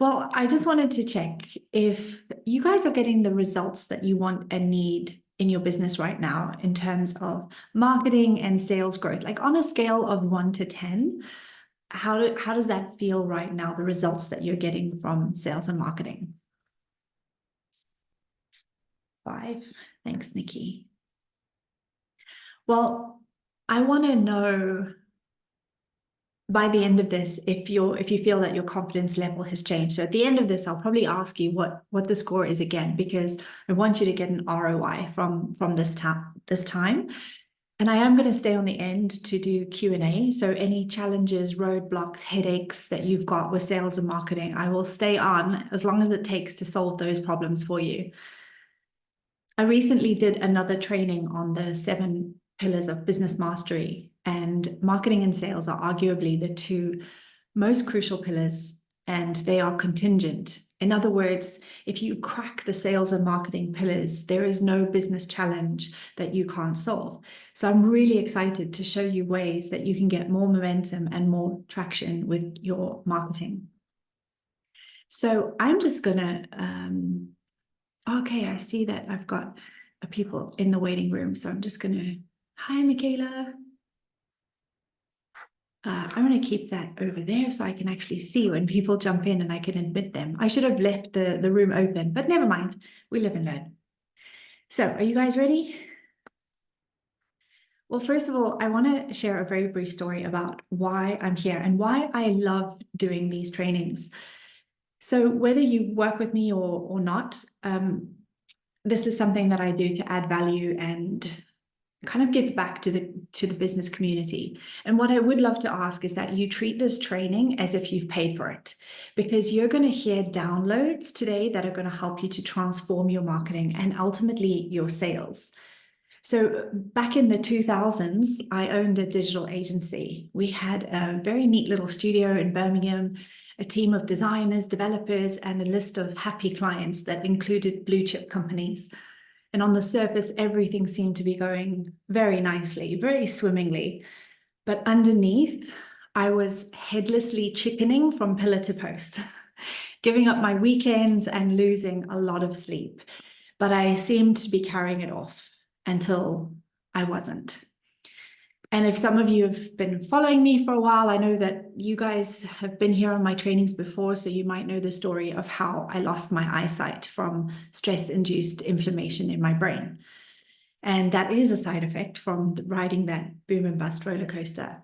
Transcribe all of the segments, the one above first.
Well, I just wanted to check if you guys are getting the results that you want and need in your business right now in terms of marketing and sales growth. Like on a scale of 1 to 10, how does that feel right now, the results that you're getting from sales and marketing? 5. Thanks, Nikki. Well, I want to know by the end of this, if you feel that your confidence level has changed. So at the end of this, I'll probably ask you what the score is again, because I want you to get an ROI from this time. And I am going to stay on the end to do Q&A. So any challenges, roadblocks, headaches that you've got with sales and marketing, I will stay on as long as it takes to solve those problems for you. I recently did another training on the 7 pillars of business mastery, and marketing and sales are arguably the 2 most crucial pillars, and they are contingent. In other words, if you crack the sales and marketing pillars, there is no business challenge that you can't solve. So I'm really excited to show you ways that you can get more momentum and more traction with your marketing. So I'm just gonna, okay, I see that I've got people in the waiting room. So I'm just gonna, hi, Michaela. I'm going to keep that over there so I can actually see when people jump in and I can admit them. I should have left the room open, but never mind. We live and learn. So are you guys ready? Well, first of all, I want to share a very brief story about why I'm here and why I love doing these trainings. So whether you work with me or not, this is something that I do to add value and kind of give back to the business community. And what I would love to ask is that you treat this training as if you've paid for it, because you're going to hear downloads today that are going to help you to transform your marketing and ultimately your sales. So back in the 2000s, I owned a digital agency. We had a very neat little studio in Birmingham, a team of designers, developers, and a list of happy clients that included blue chip companies. And on the surface, everything seemed to be going very nicely, very swimmingly. But underneath, I was headlessly chickening from pillar to post, giving up my weekends and losing a lot of sleep. But I seemed to be carrying it off until I wasn't. And if some of you have been following me for a while, I know that you guys have been here on my trainings before, so you might know the story of how I lost my eyesight from stress-induced inflammation in my brain. And that is a side effect from riding that boom and bust roller coaster.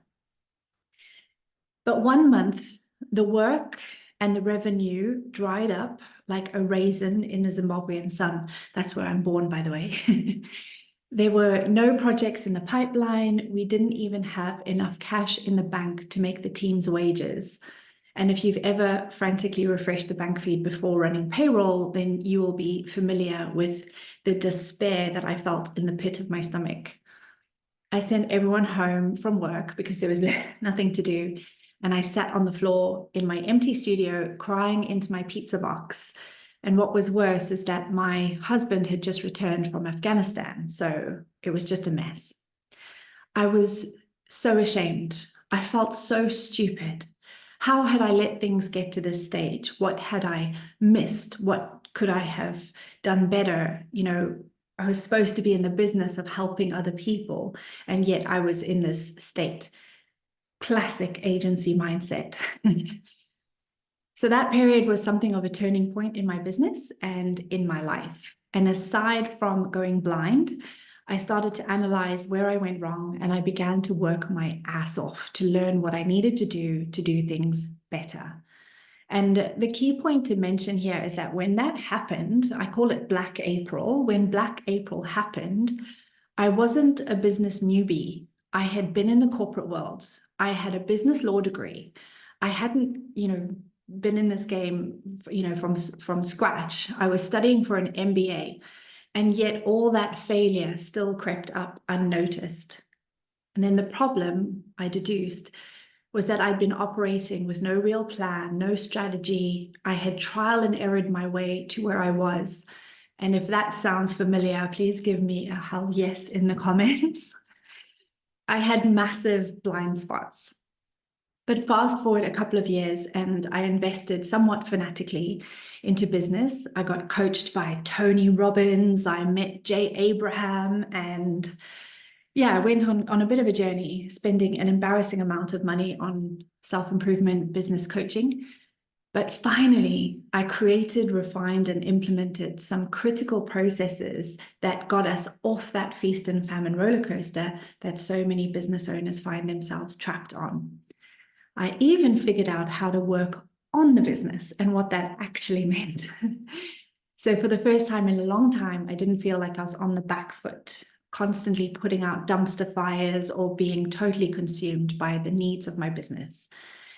But 1 month, the work and the revenue dried up like a raisin in the Zimbabwean sun. That's where I'm born, by the way. There were no projects in the pipeline. We didn't even have enough cash in the bank to make the team's wages. And if you've ever frantically refreshed the bank feed before running payroll, then you will be familiar with the despair that I felt in the pit of my stomach. I sent everyone home from work because there was nothing to do. And I sat on the floor in my empty studio crying into my pizza box. And what was worse is that my husband had just returned from Afghanistan, so it was just a mess. I was so ashamed. I felt so stupid. How had I let things get to this stage? What had I missed? What could I have done better? You know, I was supposed to be in the business of helping other people, and yet I was in this state. Classic agency mindset. So that period was something of a turning point in my business and in my life. And aside from going blind, I started to analyze where I went wrong, and I began to work my ass off to learn what I needed to do things better. And the key point to mention here is that when that happened, I call it Black April. When Black April happened, I wasn't a business newbie. I had been in the corporate world. I had a business law degree. I hadn't, been in this game, from scratch. I was studying for an MBA, and yet all that failure still crept up unnoticed. And then the problem I deduced was that I'd been operating with no real plan, no strategy. I had trial and errored my way to where I was. And if that sounds familiar, please give me a hell yes in the comments. I had massive blind spots. But fast forward a couple of years, and I invested somewhat fanatically into business. I got coached by Tony Robbins. I met Jay Abraham, and yeah, I went on a bit of a journey, spending an embarrassing amount of money on self-improvement business coaching. But finally, I created, refined, and implemented some critical processes that got us off that feast and famine roller coaster that so many business owners find themselves trapped on. I even figured out how to work on the business and what that actually meant. So for the first time in a long time, I didn't feel like I was on the back foot, constantly putting out dumpster fires or being totally consumed by the needs of my business.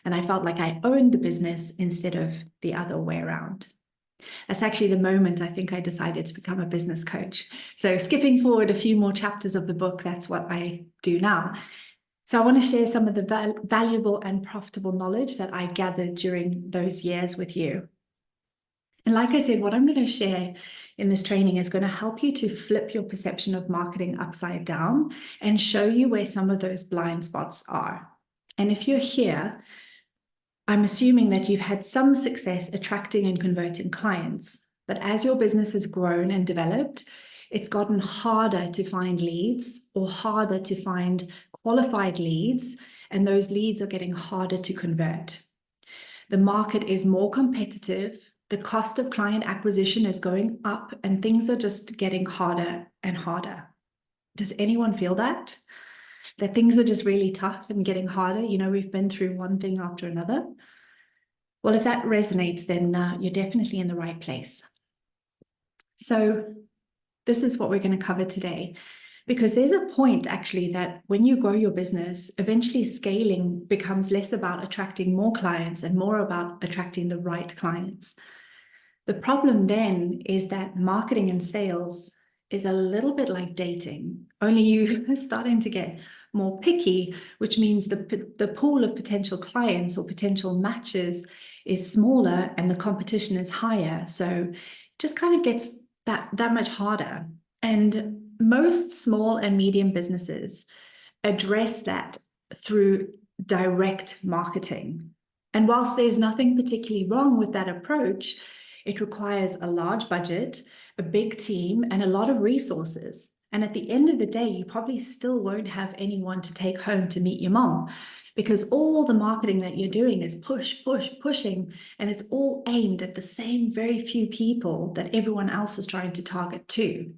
And I felt like I owned the business instead of the other way around. That's actually the moment I think I decided to become a business coach. So skipping forward a few more chapters of the book, that's what I do now. So I want to share some of the valuable and profitable knowledge that I gathered during those years with you. And like I said, what I'm going to share in this training is going to help you to flip your perception of marketing upside down and show you where some of those blind spots are. And if you're here, I'm assuming that you've had some success attracting and converting clients, but as your business has grown and developed, it's gotten harder to find leads or harder to find qualified leads, and those leads are getting harder to convert. The market is more competitive, the cost of client acquisition is going up, and things are just getting harder and harder. Does anyone feel that? That things are just really tough and getting harder? You know, we've been through one thing after another. Well, if that resonates, then you're definitely in the right place. So this is what we're going to cover today, because there's a point actually that when you grow your business, eventually scaling becomes less about attracting more clients and more about attracting the right clients. The problem then is that marketing and sales is a little bit like dating, only you're starting to get more picky, which means the pool of potential clients or potential matches is smaller and the competition is higher. So it just kind of gets that much harder. And most small and medium businesses address that through direct marketing. And whilst there's nothing particularly wrong with that approach, it requires a large budget, a big team, and a lot of resources. And at the end of the day, you probably still won't have anyone to take home to meet your mom, because all the marketing that you're doing is pushing, and it's all aimed at the same very few people that everyone else is trying to target too.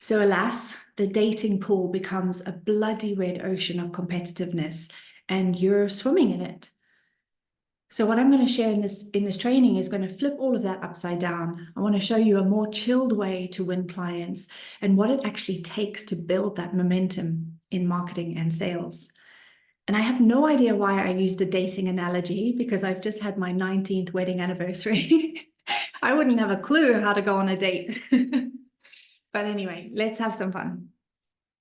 So alas, the dating pool becomes a bloody red ocean of competitiveness, and you're swimming in it. So what I'm going to share in this training is going to flip all of that upside down. I want to show you a more chilled way to win clients and what it actually takes to build that momentum in marketing and sales. And I have no idea why I used a dating analogy, because I've just had my 19th wedding anniversary. I wouldn't have a clue how to go on a date. But anyway, let's have some fun.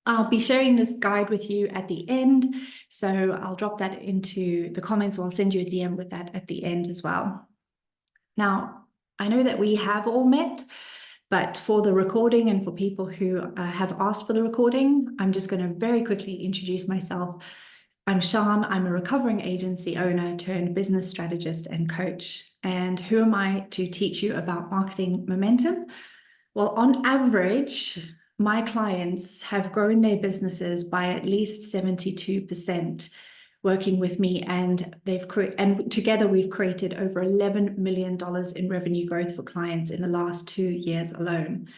I'll be sharing this guide with you at the end, so I'll drop that into the comments, or I'll send you a DM with that at the end as well. Now, I know that we have all met, but for the recording and for people who have asked for the recording, I'm just going to very quickly introduce myself. I'm Shan. I'm a recovering agency owner turned business strategist and coach. And who am I to teach you about marketing momentum? Well, on average, my clients have grown their businesses by at least 72% working with me, and together we've created over $11 million in revenue growth for clients in the last 2 years alone.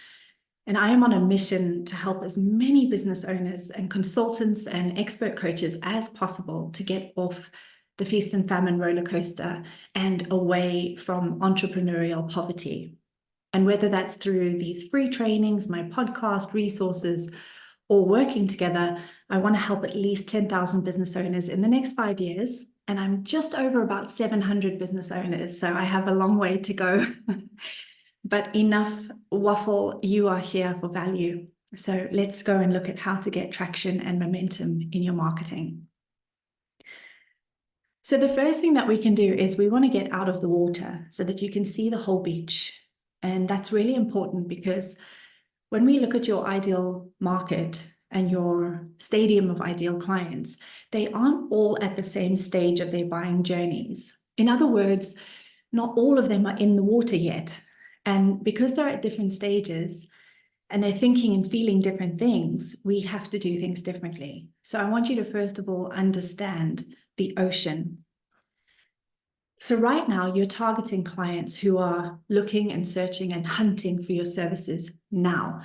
And I am on a mission to help as many business owners and consultants and expert coaches as possible to get off the feast and famine roller coaster and away from entrepreneurial poverty. And whether that's through these free trainings, my podcast, resources, or working together, I want to help at least 10,000 business owners in the next 5 years. And I'm just over about 700 business owners, so I have a long way to go. But enough waffle, you are here for value. So let's go and look at how to get traction and momentum in your marketing. So the first thing that we can do is we want to get out of the water so that you can see the whole beach. And that's really important, because when we look at your ideal market and your stadium of ideal clients, they aren't all at the same stage of their buying journeys. In other words, not all of them are in the water yet. And because they're at different stages and they're thinking and feeling different things, we have to do things differently. So I want you to first of all understand the ocean. So right now you're targeting clients who are looking and searching and hunting for your services now.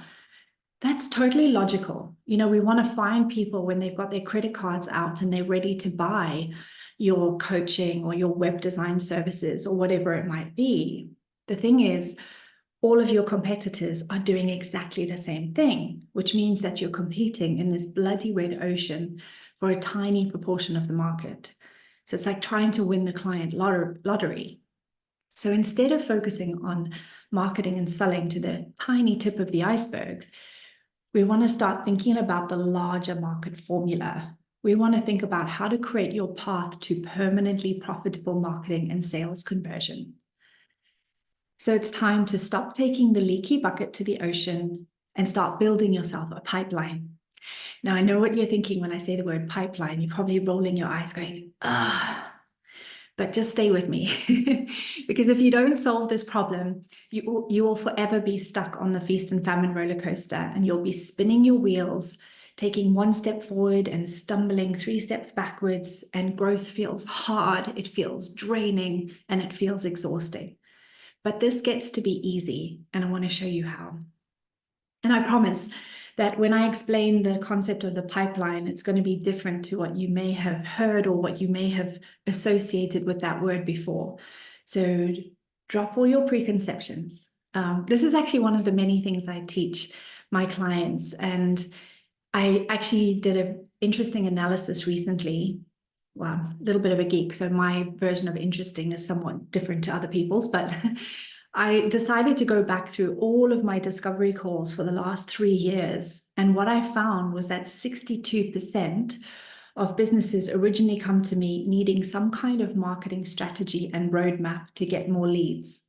That's totally logical. You know, we want to find people when they've got their credit cards out and they're ready to buy your coaching or your web design services or whatever it might be. The thing is, all of your competitors are doing exactly the same thing, which means that you're competing in this bloody red ocean for a tiny proportion of the market. So it's like trying to win the client lottery. So instead of focusing on marketing and selling to the tiny tip of the iceberg, we want to start thinking about the larger market formula. We want to think about how to create your path to permanently profitable marketing and sales conversion. So it's time to stop taking the leaky bucket to the ocean and start building yourself a pipeline. Now, I know what you're thinking when I say the word pipeline. You're probably rolling your eyes going, but just stay with me. Because if you don't solve this problem, you will forever be stuck on the feast and famine roller coaster, and you'll be spinning your wheels, taking one step forward and stumbling 3 steps backwards, and growth feels hard, it feels draining, and it feels exhausting. But this gets to be easy, and I want to show you how. And I promise that when I explain the concept of the pipeline, it's going to be different to what you may have heard or what you may have associated with that word before. So drop all your preconceptions. This is actually one of the many things I teach my clients. And I actually did an interesting analysis recently. Well, a little bit of a geek, so my version of interesting is somewhat different to other people's, but I decided to go back through all of my discovery calls for the last 3 years. And what I found was that 62% of businesses originally come to me needing some kind of marketing strategy and roadmap to get more leads.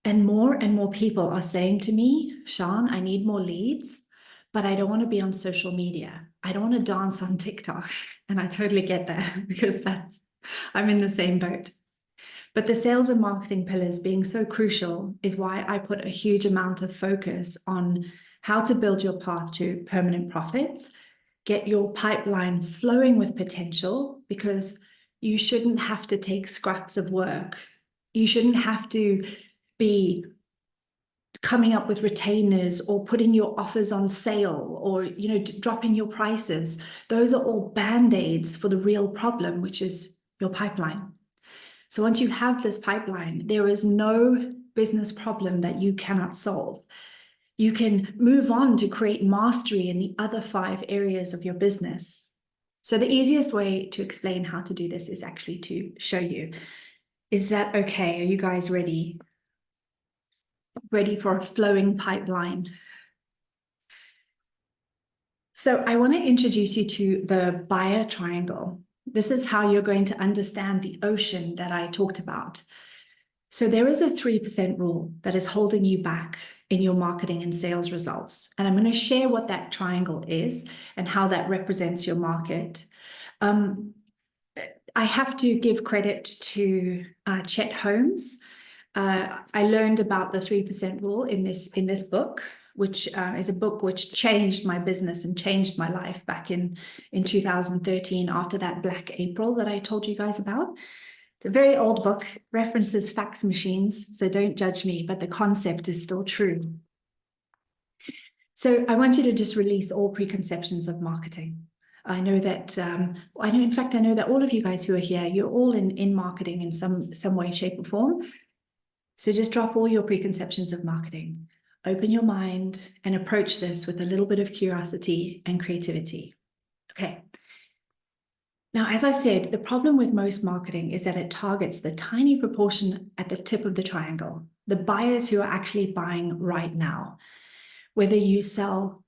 And more people are saying to me, Sean, I need more leads, but I don't want to be on social media. I don't want to dance on TikTok. And I totally get that because I'm in the same boat. But the sales and marketing pillars being so crucial is why I put a huge amount of focus on how to build your path to permanent profits, get your pipeline flowing with potential, because you shouldn't have to take scraps of work. You shouldn't have to be coming up with retainers or putting your offers on sale or, you know, dropping your prices. Those are all band-aids for the real problem, which is your pipeline. So once you have this pipeline, there is no business problem that you cannot solve. You can move on to create mastery in the other 5 areas of your business. So the easiest way to explain how to do this is actually to show you. Is that okay? Are you guys ready? Ready for a flowing pipeline? So I want to introduce you to the buyer triangle. This is how you're going to understand the ocean that I talked about. So there is a 3% rule that is holding you back in your marketing and sales results. And I'm going to share what that triangle is and how that represents your market. I have to give credit to Chet Holmes. I learned about the 3% rule in this book, which is a book which changed my business and changed my life back in 2013 after that Black April that I told you guys about. It's a very old book, references fax machines, so don't judge me, but the concept is still true. So I want you to just release all preconceptions of marketing. I know that, I know that all of you guys who are here, you're all in marketing in some way, shape, or form. So just drop all your preconceptions of marketing. Open your mind and approach this with a little bit of curiosity and creativity. Okay. Now, as I said, the problem with most marketing is that it targets the tiny proportion at the tip of the triangle, the buyers who are actually buying right now. Whether you sell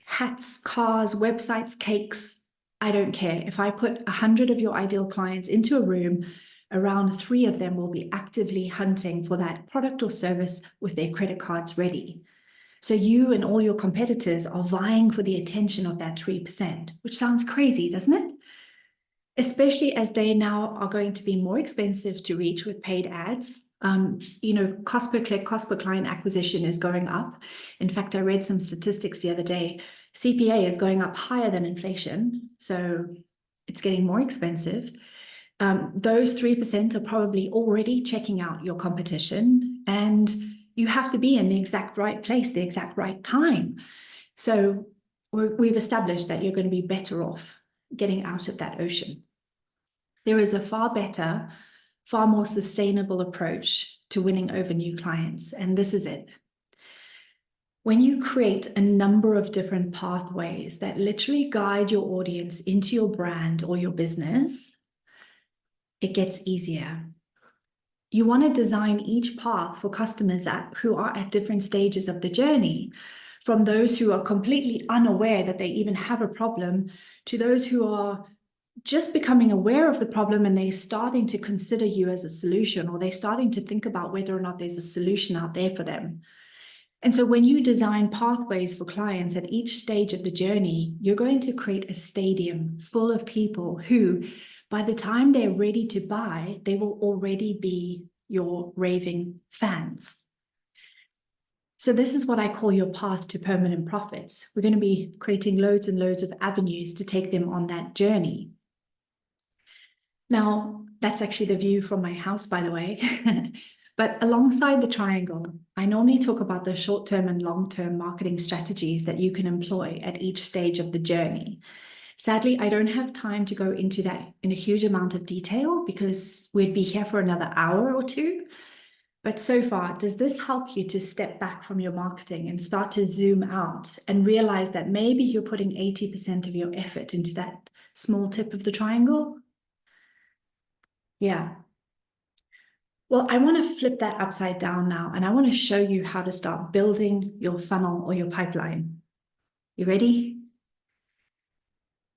hats, cars, websites, cakes, I don't care. If I put 100 of your ideal clients into a room, around 3 of them will be actively hunting for that product or service with their credit cards ready. So you and all your competitors are vying for the attention of that 3%, which sounds crazy, doesn't it? Especially as they now are going to be more expensive to reach with paid ads. Cost per click, cost per client acquisition is going up. In fact, I read some statistics the other day. CPA is going up higher than inflation, so it's getting more expensive. Those 3% are probably already checking out your competition, and you have to be in the exact right place, the exact right time. So we've established that you're going to be better off getting out of that ocean. There is a far better, far more sustainable approach to winning over new clients, and this is it. When you create a number of different pathways that literally guide your audience into your brand or your business, it gets easier. You want to design each path for customers who are at different stages of the journey, from those who are completely unaware that they even have a problem to those who are just becoming aware of the problem and they're starting to consider you as a solution, or they're starting to think about whether or not there's a solution out there for them. And so when you design pathways for clients at each stage of the journey, you're going to create a stadium full of people who, by the time they're ready to buy, they will already be your raving fans. So this is what I call your path to permanent profits. We're going to be creating loads and loads of avenues to take them on that journey. Now, that's actually the view from my house, by the way. But alongside the triangle, I normally talk about the short-term and long-term marketing strategies that you can employ at each stage of the journey. Sadly, I don't have time to go into that in a huge amount of detail because we'd be here for another hour or two. But so far, does this help you to step back from your marketing and start to zoom out and realize that maybe you're putting 80% of your effort into that small tip of the triangle? Yeah. Well, I want to flip that upside down now, and I want to show you how to start building your funnel or your pipeline. You ready?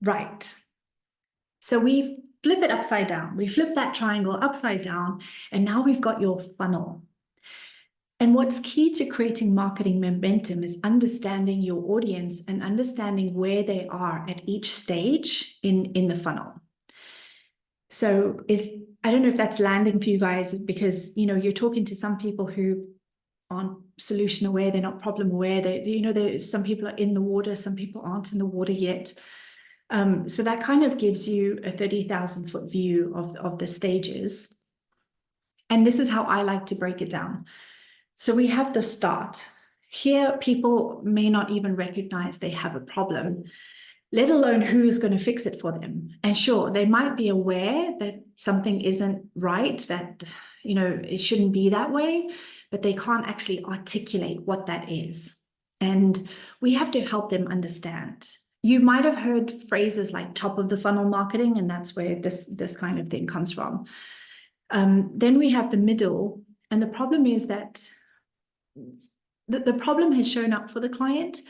Right. So we flip it upside down. We flip that triangle upside down, and now we've got your funnel. And what's key to creating marketing momentum is understanding your audience and understanding where they are at each stage in the funnel. So I don't know if that's landing for you guys, because you're talking to some people who aren't solution aware, they're not problem aware. Some people are in the water, some people aren't in the water yet. So that kind of gives you a 30,000-foot view of the stages. And this is how I like to break it down. So we have the start. Here, people may not even recognize they have a problem, let alone who is going to fix it for them. And sure, they might be aware that something isn't right, that it shouldn't be that way, but they can't actually articulate what that is. And we have to help them understand. You might have heard phrases like top of the funnel marketing, and that's where this kind of thing comes from. Then we have the middle, and the problem is that the problem has shown up for the client,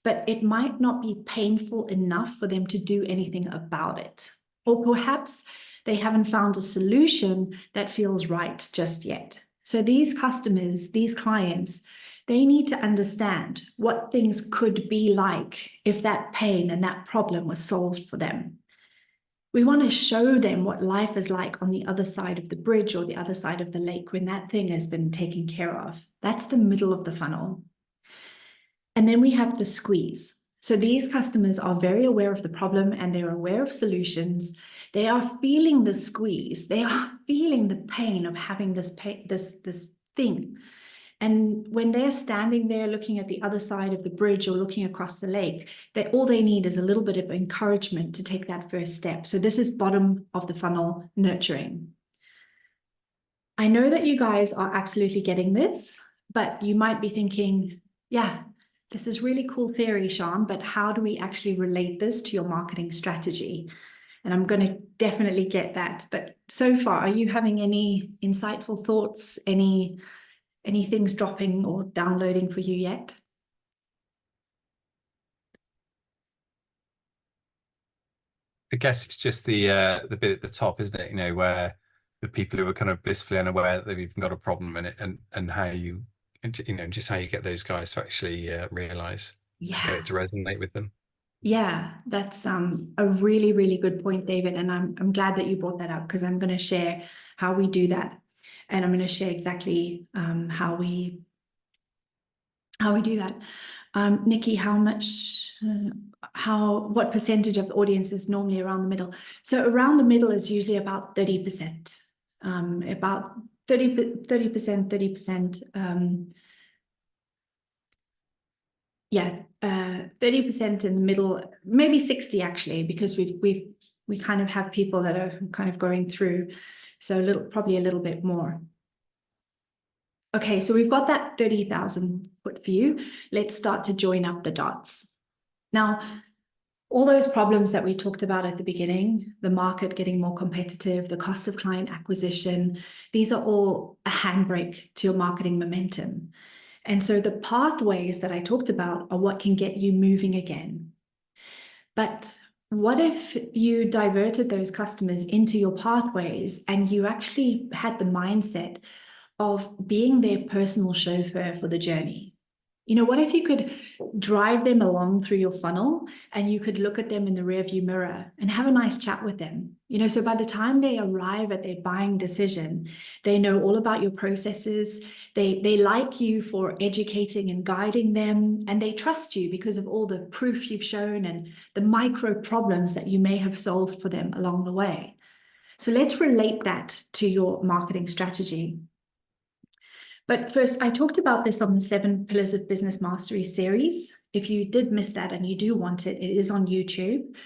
but it might not be painful enough for them to do anything about it. Or perhaps they haven't found a solution that feels right just yet. So these customers, these clients, they need to understand what things could be like if that pain and that problem was solved for them. We want to show them what life is like on the other side of the bridge or the other side of the lake when that thing has been taken care of. That's the middle of the funnel. And then we have the squeeze. So these customers are very aware of the problem and they're aware of solutions. They are feeling the squeeze. They are feeling the pain of having this thing. And when they're standing there looking at the other side of the bridge or looking across the lake, all they need is a little bit of encouragement to take that first step. So this is bottom of the funnel nurturing. I know that you guys are absolutely getting this, but you might be thinking, yeah, this is really cool theory, Sean, but how do we actually relate this to your marketing strategy? And I'm going to definitely get that. But so far, are you having any insightful thoughts, any things dropping or downloading for you yet? I guess it's just the bit at the top, isn't it? Where the people who are kind of blissfully unaware that they've even got a problem in it, and how you And just how you get those guys to actually realize, get Yeah. it to resonate with them. Yeah, that's a really, really good point, David. And I'm glad that you brought that up, because I'm going to share how we do that. And I'm going to share exactly how we do that. Nikki, what percentage of the audience is normally around the middle? So around the middle is usually about 30%, about 30%, 30%. Yeah, 30% in the middle, maybe 60 actually, because we kind of have people that are kind of going through, so probably a little bit more. Okay, so we've got that 30,000 foot view. Let's start to join up the dots. Now, all those problems that we talked about at the beginning, the market getting more competitive, the cost of client acquisition, these are all a handbrake to your marketing momentum. And so the pathways that I talked about are what can get you moving again. But what if you diverted those customers into your pathways and you actually had the mindset of being their personal chauffeur for the journey? What if you could drive them along through your funnel and you could look at them in the rearview mirror and have a nice chat with them? So by the time they arrive at their buying decision, they know all about your processes. They like you for educating and guiding them, and they trust you because of all the proof you've shown and the micro problems that you may have solved for them along the way. So let's relate that to your marketing strategy. But first, I talked about this on the 7 Pillars of Business Mastery series. If you did miss that and you do want it, it is on YouTube.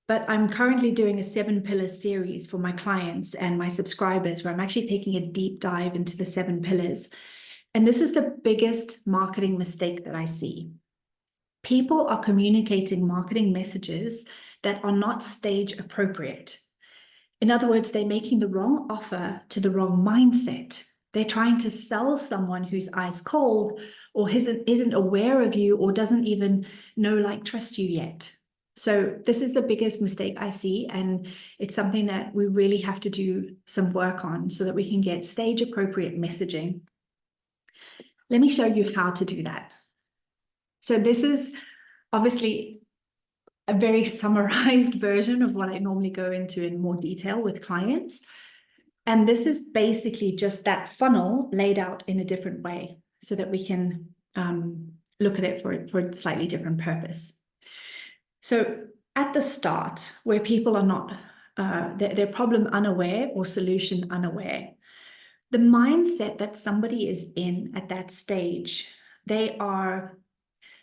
But I'm currently doing a 7 pillar series for my clients and my subscribers, where I'm actually taking a deep dive into the 7 pillars. And this is the biggest marketing mistake that I see. People are communicating marketing messages that are not stage appropriate. In other words, they're making the wrong offer to the wrong mindset. They're trying to sell someone who's ice cold or isn't aware of you or doesn't even know, like, trust you yet. So this is the biggest mistake I see, and it's something that we really have to do some work on so that we can get stage appropriate messaging. Let me show you how to do that. So this is obviously a very summarized version of what I normally go into in more detail with clients. And this is basically just that funnel laid out in a different way so that we can look at it for a slightly different purpose. So at the start, where people are not, they're problem unaware or solution unaware, the mindset that somebody is in at that stage, they are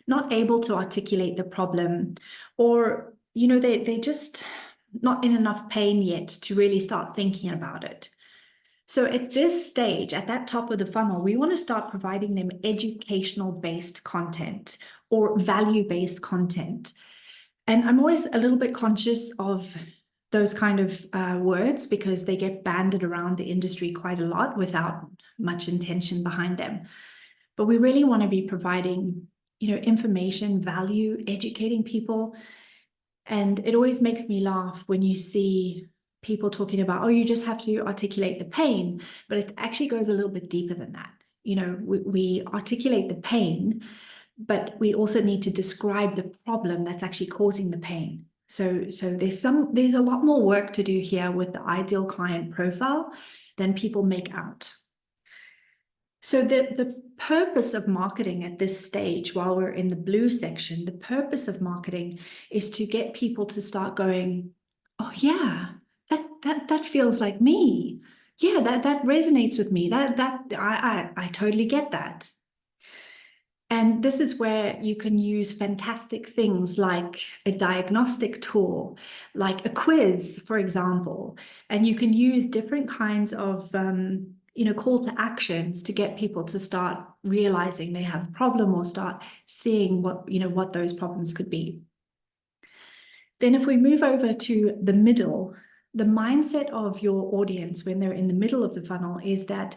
not able to articulate the problem, or, they just not in enough pain yet to really start thinking about it. So at this stage, at that top of the funnel, we want to start providing them educational-based content or value-based content. And I'm always a little bit conscious of those kind of words, because they get banded around the industry quite a lot without much intention behind them. But we really want to be providing, information, value, educating people. And it always makes me laugh when you see people talking about, oh, you just have to articulate the pain, but it actually goes a little bit deeper than that. We articulate the pain, but we also need to describe the problem that's actually causing the pain. So there's a lot more work to do here with the ideal client profile than people make out. So the purpose of marketing at this stage, while we're in the blue section, the purpose of marketing is to get people to start going, oh yeah, that feels like me. Yeah, that resonates with me. I totally get that. And this is where you can use fantastic things like a diagnostic tool, like a quiz, for example. And you can use different kinds of call to actions to get people to start realizing they have a problem, or start seeing what those problems could be. Then if we move over to the middle, the mindset of your audience when they're in the middle of the funnel is that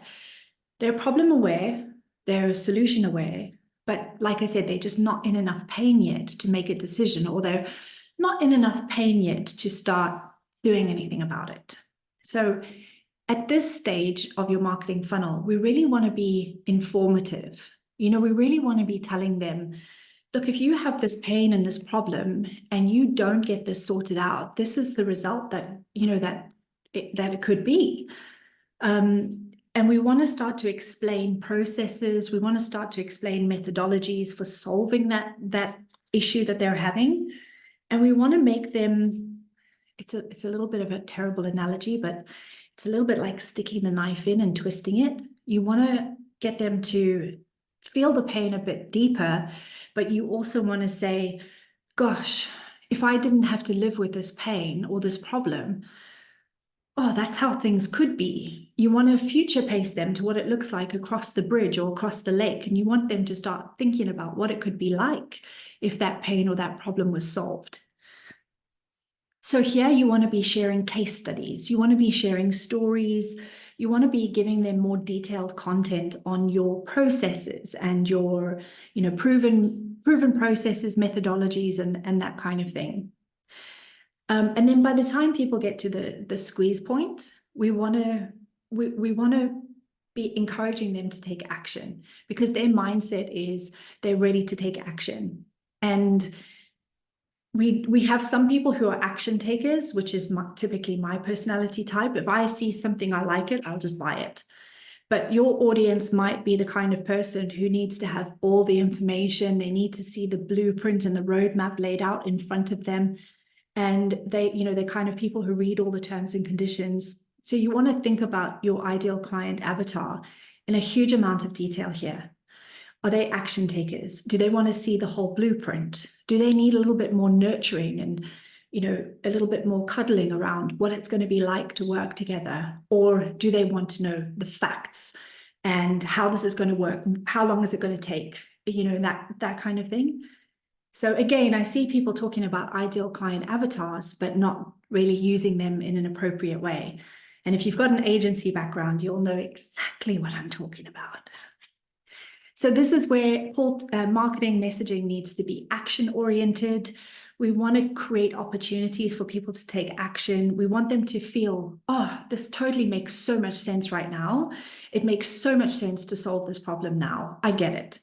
they're problem aware, they're solution aware, but like I said, they're just not in enough pain yet to make a decision, or they're not in enough pain yet to start doing anything about it. So at this stage of your marketing funnel, we really want to be informative. We really want to be telling them, look, if you have this pain and this problem and you don't get this sorted out, this is the result that, that it could be. And we want to start to explain processes. We want to start to explain methodologies for solving that issue that they're having. And we want to make them, it's a little bit of a terrible analogy, but it's a little bit like sticking the knife in and twisting it. You want to get them to feel the pain a bit deeper, but you also want to say, gosh, if I didn't have to live with this pain or this problem, oh, that's how things could be. You want to future pace them to what it looks like across the bridge or across the lake. And you want them to start thinking about what it could be like if that pain or that problem was solved. So here you want to be sharing case studies. You want to be sharing stories. You want to be giving them more detailed content on your processes and your, proven processes, methodologies, and that kind of thing. And then by the time people get to the squeeze point, we want to be encouraging them to take action, because their mindset is they're ready to take action. And we have some people who are action takers, which is typically my personality type. If I see something I like it, I'll just buy it. But your audience might be the kind of person who needs to have all the information. They need to see the blueprint and the roadmap laid out in front of them. And they're kind of people who read all the terms and conditions. So you want to think about your ideal client avatar in a huge amount of detail here. Are they action takers? Do they want to see the whole blueprint? Do they need a little bit more nurturing and, a little bit more cuddling around what it's going to be like to work together? Or do they want to know the facts and how this is going to work? How long is it going to take? That kind of thing. So again, I see people talking about ideal client avatars, but not really using them in an appropriate way. And if you've got an agency background, you'll know exactly what I'm talking about. So this is where marketing messaging needs to be action-oriented. We want to create opportunities for people to take action. We want them to feel, oh, this totally makes so much sense right now. It makes so much sense to solve this problem now. I get it.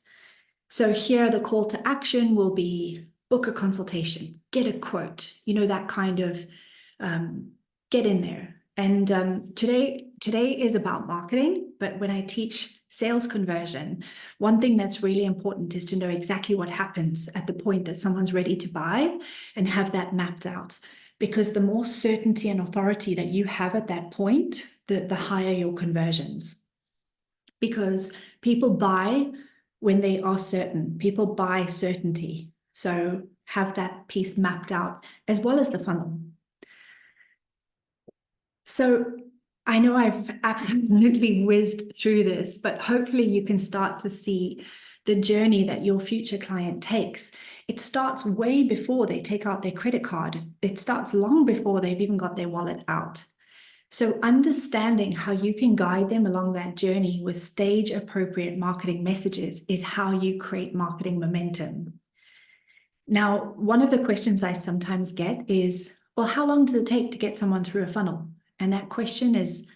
So here the call to action will be book a consultation, get a quote, that kind of get in there. And today is about marketing, but when I teach sales conversion, one thing that's really important is to know exactly what happens at the point that someone's ready to buy and have that mapped out. Because the more certainty and authority that you have at that point, the higher your conversions. Because people buy when they are certain. People buy certainty. So have that piece mapped out as well as the funnel. So I know I've absolutely whizzed through this, but hopefully you can start to see the journey that your future client takes. It starts way before they take out their credit card. It starts long before they've even got their wallet out. So understanding how you can guide them along that journey with stage-appropriate marketing messages is how you create marketing momentum. Now, one of the questions I sometimes get is, well, how long does it take to get someone through a funnel? And that question is,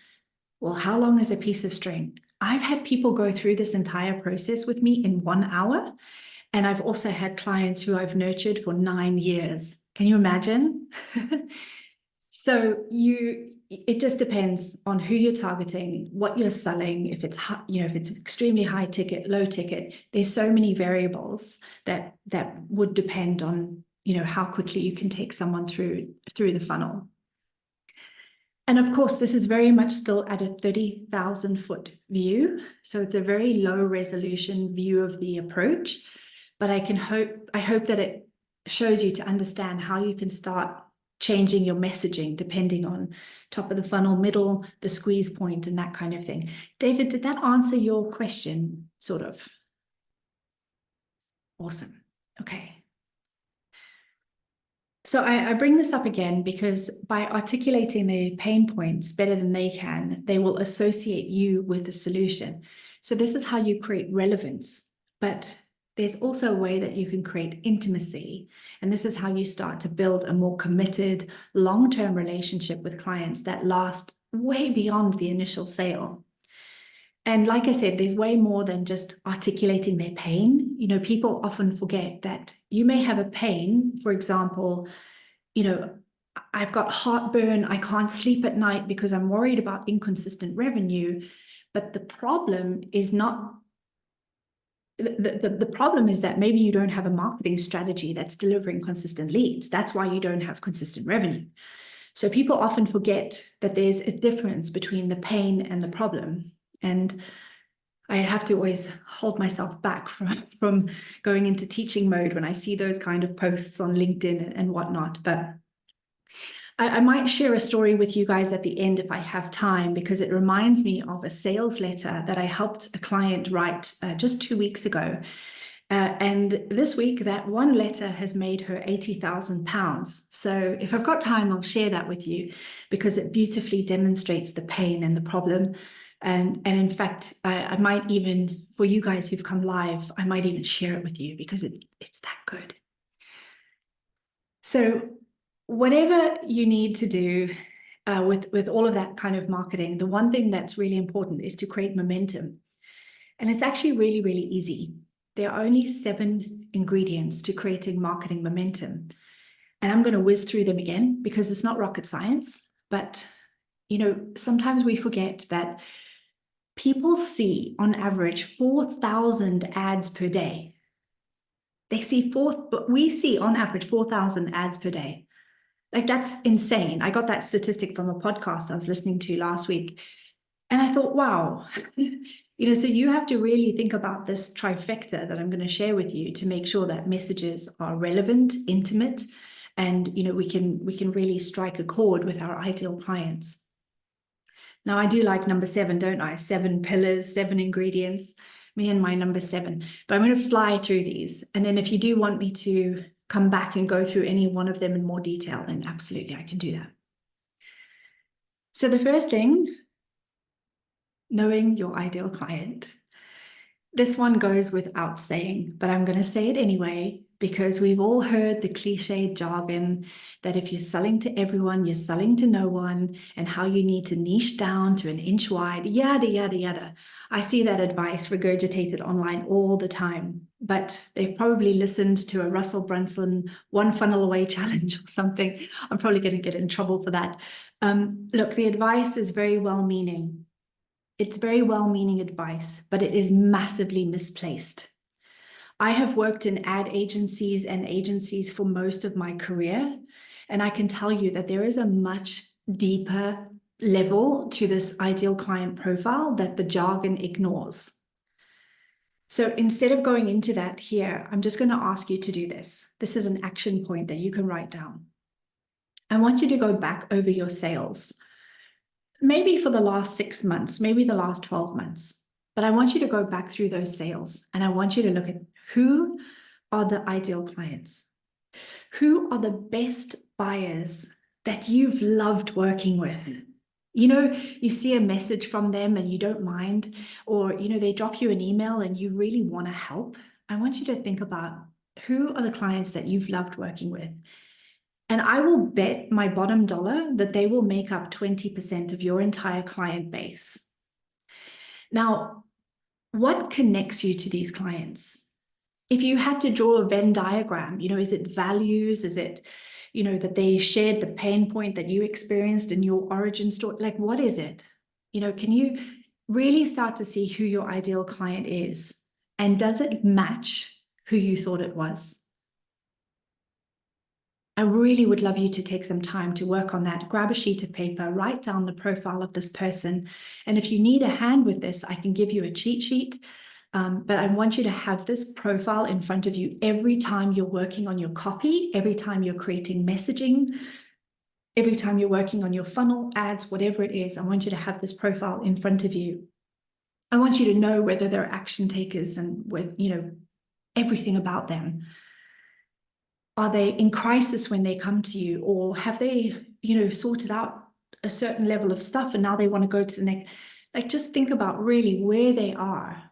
well, how long is a piece of string? I've had people go through this entire process with me in 1 hour. And I've also had clients who I've nurtured for 9 years. Can you imagine? So it just depends on who you're targeting, what you're selling, if it's if it's extremely high ticket, low ticket. There's so many variables that would depend on how quickly you can take someone through the funnel. And of course, this is very much still at a 30,000-foot view. So it's a very low resolution view of the approach. But I hope that it shows you to understand how you can start changing your messaging depending on top of the funnel, middle, the squeeze point, and that kind of thing. David, did that answer your question, sort of? Awesome. Okay. So I bring this up again because by articulating the pain points better than they can, they will associate you with the solution. So this is how you create relevance, but there's also a way that you can create intimacy. And this is how you start to build a more committed, long-term relationship with clients that last way beyond the initial sale. And like I said, there's way more than just articulating their pain. You know, people often forget that you may have a pain, for example, you know, I've got heartburn, I can't sleep at night because I'm worried about inconsistent revenue. But the problem is not, the problem is that maybe you don't have a marketing strategy that's delivering consistent leads. That's why you don't have consistent revenue. So people often forget that there's a difference between the pain and the problem. And I have to always hold myself back from going into teaching mode when I see those kind of posts on LinkedIn and whatnot. But I might share a story with you guys at the end if I have time, because it reminds me of a sales letter that I helped a client write just 2 weeks ago. And this week, that one letter has made her £80,000. So if I've got time, I'll share that with you because it beautifully demonstrates the pain and the problem. And in fact, I might even, for you guys who've come live, I might even share it with you because it's that good. So whatever you need to do with all of that kind of marketing, the one thing that's really important is to create momentum. And it's actually really, really easy. There are only 7 ingredients to creating marketing momentum. And I'm going to whiz through them again because it's not rocket science. But, you know, sometimes we forget that people see on average 4,000 ads per day. They see but we see on average 4,000 ads per day. Like, that's insane. I got that statistic from a podcast I was listening to last week. And I thought, wow, you know, so you have to really think about this trifecta that I'm going to share with you to make sure that messages are relevant, intimate, and, you know, we can really strike a chord with our ideal clients. Now, I do like number 7, don't I? 7 pillars, 7 ingredients, me and my number 7. But I'm going to fly through these. And then if you do want me to come back and go through any one of them in more detail, then absolutely, I can do that. So the first thing, knowing your ideal client. This one goes without saying, but I'm going to say it anyway, because we've all heard the cliche jargon that if you're selling to everyone, you're selling to no one, and how you need to niche down to an inch wide, yada, yada, yada. I see that advice regurgitated online all the time, but they've probably listened to a Russell Brunson one funnel away challenge or something. I'm probably going to get in trouble for that. Look, the advice is very well-meaning. It's very well-meaning advice, but it is massively misplaced. I have worked in ad agencies and agencies for most of my career, and I can tell you that there is a much deeper level to this ideal client profile that the jargon ignores. So instead of going into that here, I'm just going to ask you to do this. This is an action point that you can write down. I want you to go back over your sales. Maybe for the last 6 months, maybe the last 12 months. But I want you to go back through those sales and I want you to look at who are the ideal clients. Who are the best buyers that you've loved working with? You know, you see a message from them and you don't mind, or, you know, they drop you an email and you really want to help. I want you to think about who are the clients that you've loved working with. And I will bet my bottom dollar that they will make up 20% of your entire client base. Now, what connects you to these clients? If you had to draw a Venn diagram, you know, is it values? Is it, you know, that they shared the pain point that you experienced in your origin story? Like, what is it? You know, can you really start to see who your ideal client is? And does it match who you thought it was? I really would love you to take some time to work on that. Grab a sheet of paper, write down the profile of this person. And if you need a hand with this, I can give you a cheat sheet. But I want you to have this profile in front of you every time you're working on your copy, every time you're creating messaging, every time you're working on your funnel, ads, whatever it is. I want you to have this profile in front of you. I want you to know whether they're action takers and with, you know, everything about them. Are they in crisis when they come to you, or have they, you know, sorted out a certain level of stuff and now they want to go to the next? Like, just think about really where they are.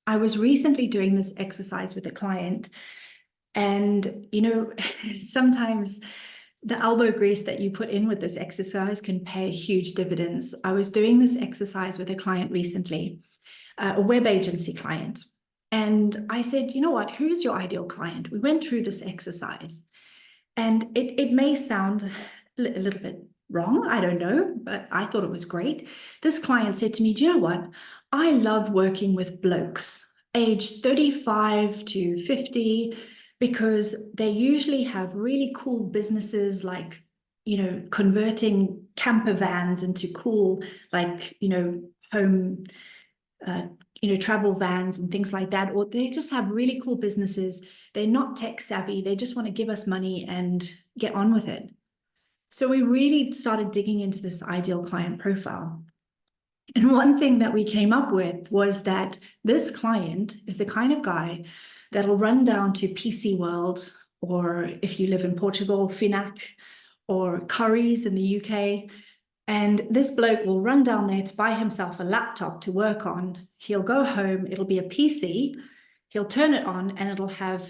I was recently doing this exercise with a client, and, you know, sometimes the elbow grease that you put in with this exercise can pay huge dividends. I was doing this exercise with a client recently, a web agency client. And I said, you know what, who's your ideal client? We went through this exercise, and it may sound a little bit wrong, I don't know, but I thought it was great. This client said to me, do you know what? I love working with blokes aged 35 to 50 because they usually have really cool businesses, like, converting camper vans into cool, like, home, travel vans and things like that, or they just have really cool businesses. They're not tech savvy. They just want to give us money and get on with it. So we really started digging into this ideal client profile. And one thing that we came up with was that this client is the kind of guy that'll run down to PC World, or if you live in Portugal, Finac, or Currys in the UK. And this bloke will run down there to buy himself a laptop to work on. He'll go home, it'll be a PC, he'll turn it on, and it'll have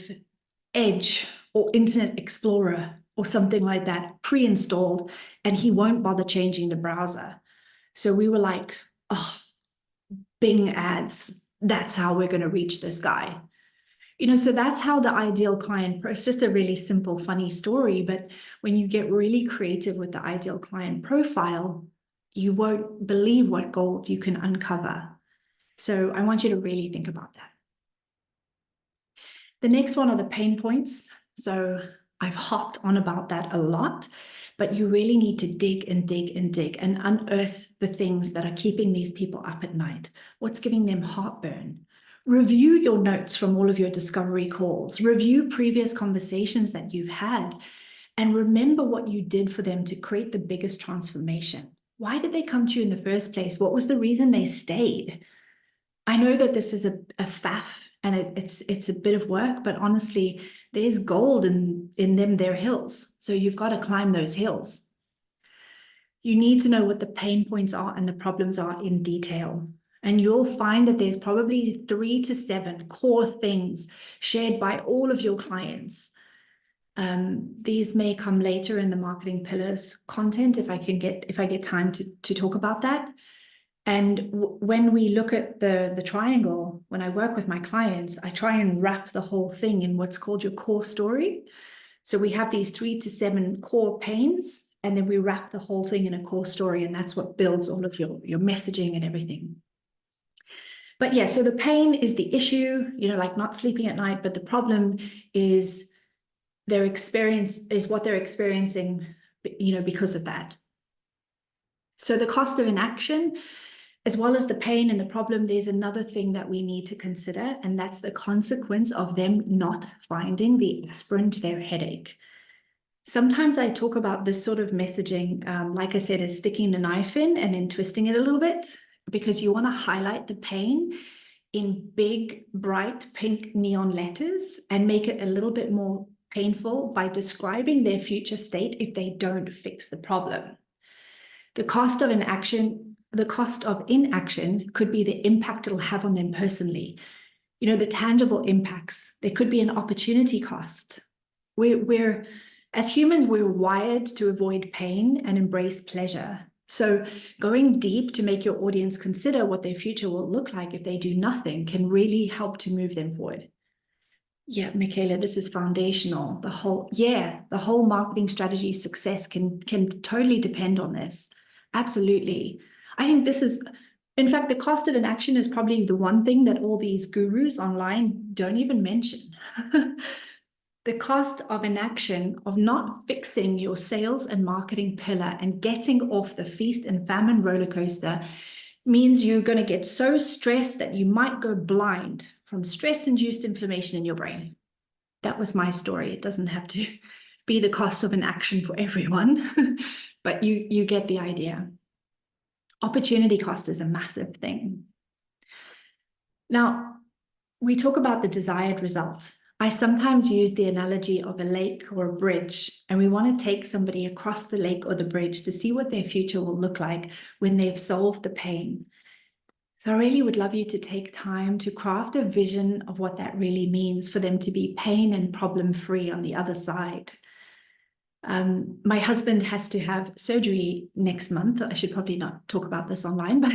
Edge or Internet Explorer or something like that pre-installed, and he won't bother changing the browser. So we were like, oh, Bing ads, that's how we're going to reach this guy. So that's how the ideal client, it's just a really simple, funny story. But when you get really creative with the ideal client profile, you won't believe what gold you can uncover. So I want you to really think about that. The next one are the pain points. So I've hopped on about that a lot, but you really need to dig and dig and dig and unearth the things that are keeping these people up at night. What's giving them heartburn? Review your notes from all of your discovery calls. Review previous conversations that you've had, and remember what you did for them to create the biggest transformation. Why did they come to you in the first place? What was the reason they stayed? I know that this is a faff and it's a bit of work, but honestly, there's gold in them, their hills. So you've got to climb those hills. You need to know what the pain points are and the problems are in detail. And you'll find that there's probably 3 to 7 core things shared by all of your clients. These may come later in the marketing pillars content if I get time to talk about that. And when we look at the triangle, when I work with my clients, I try and wrap the whole thing in what's called your core story. So we have these 3 to 7 core pains, and then we wrap the whole thing in a core story, and that's what builds all of your messaging and everything. But yeah, so the pain is the issue, like not sleeping at night, but the problem is what they're experiencing, because of that. So the cost of inaction, as well as the pain and the problem, there's another thing that we need to consider, and that's the consequence of them not finding the aspirin to their headache. Sometimes I talk about this sort of messaging, like I said, as sticking the knife in and then twisting it a little bit, because you want to highlight the pain in big, bright pink neon letters and make it a little bit more painful by describing their future state if they don't fix the problem. The cost of inaction could be the impact it'll have on them personally. The tangible impacts. There could be an opportunity cost. As humans, we're wired to avoid pain and embrace pleasure. So going deep to make your audience consider what their future will look like if they do nothing can really help to move them forward. Yeah, Michaela, this is foundational. The whole marketing strategy success can totally depend on this. Absolutely. I think in fact, the cost of inaction is probably the one thing that all these gurus online don't even mention. The cost of inaction, of not fixing your sales and marketing pillar and getting off the feast and famine roller coaster, means you're going to get so stressed that you might go blind from stress-induced inflammation in your brain. That was my story. It doesn't have to be the cost of inaction for everyone, but you get the idea. Opportunity cost is a massive thing. Now, we talk about the desired result. I sometimes use the analogy of a lake or a bridge, and we want to take somebody across the lake or the bridge to see what their future will look like when they've solved the pain. So I really would love you to take time to craft a vision of what that really means for them to be pain and problem-free on the other side. My husband has to have surgery next month. I should probably not talk about this online, but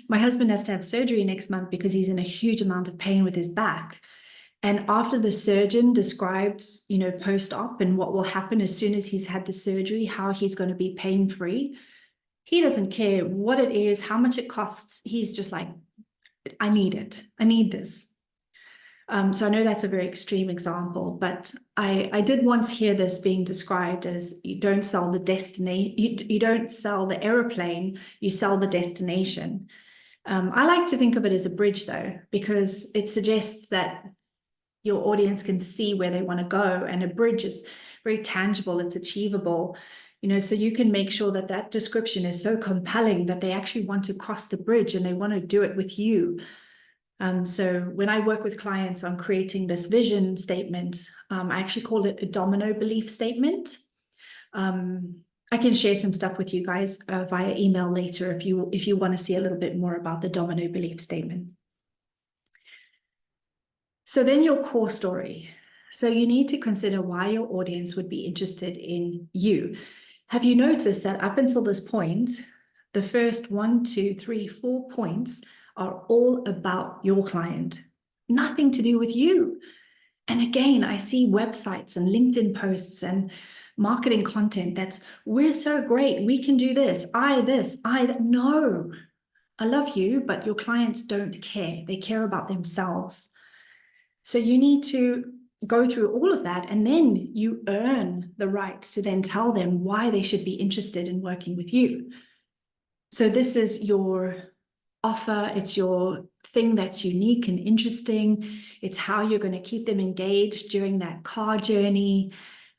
my husband has to have surgery next month because he's in a huge amount of pain with his back. And after the surgeon described, post-op and what will happen as soon as he's had the surgery, how he's going to be pain-free, he doesn't care what it is, how much it costs. He's just like, I need it. I need this. So I know that's a very extreme example, but I did once hear this being described as you don't sell the you don't sell the aeroplane, you sell the destination. I like to think of it as a bridge though, because it suggests that your audience can see where they want to go, and a bridge is very tangible, it's achievable, so you can make sure that that description is so compelling that they actually want to cross the bridge and they want to do it with you. So when I work with clients on creating this vision statement, I actually call it a domino belief statement. I can share some stuff with you guys via email later if you want to see a little bit more about the domino belief statement. So then your core story. So you need to consider why your audience would be interested in you. Have you noticed that up until this point, the first 1, 2, 3, 4 points are all about your client, nothing to do with you? And again, I see websites and LinkedIn posts and marketing content that's, we're so great, we can do this, no, I love you, but your clients don't care. They care about themselves. So you need to go through all of that, and then you earn the right to then tell them why they should be interested in working with you. So this is your offer. It's your thing that's unique and interesting. It's how you're going to keep them engaged during that car journey.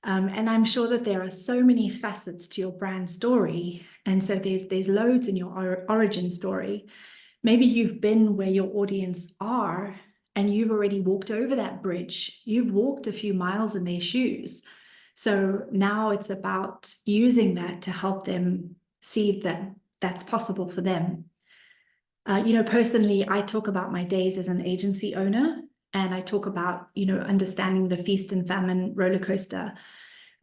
And I'm sure that there are so many facets to your brand story. And so there's loads in your origin story. Maybe you've been where your audience are and you've already walked over that bridge. You've walked a few miles in their shoes. So now it's about using that to help them see that that's possible for them. Personally, I talk about my days as an agency owner, and I talk about, understanding the feast and famine roller coaster.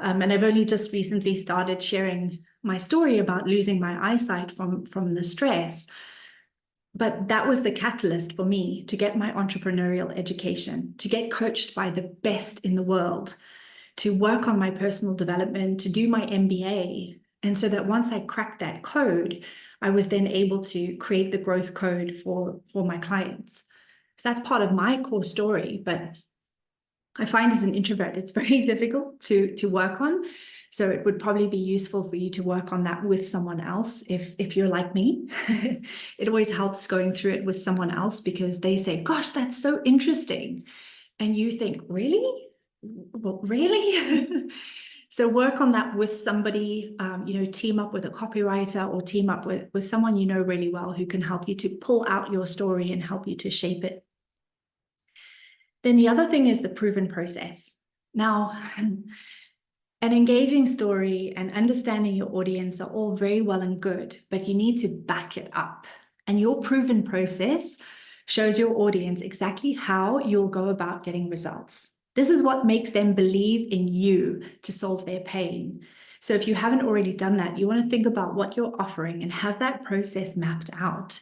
And I've only just recently started sharing my story about losing my eyesight from the stress. But that was the catalyst for me to get my entrepreneurial education, to get coached by the best in the world, to work on my personal development, to do my MBA. And so that once I cracked that code, I was then able to create the growth code for my clients. So that's part of my core story. But I find as an introvert, it's very difficult to work on. So it would probably be useful for you to work on that with someone else if you're like me. It always helps going through it with someone else because they say, gosh, that's so interesting. And you think, really? Well, really? So work on that with somebody, team up with a copywriter or team up with someone you know really well who can help you to pull out your story and help you to shape it. Then the other thing is the proven process. Now, an engaging story and understanding your audience are all very well and good, but you need to back it up. And your proven process shows your audience exactly how you'll go about getting results. This is what makes them believe in you to solve their pain. So if you haven't already done that, you want to think about what you're offering and have that process mapped out.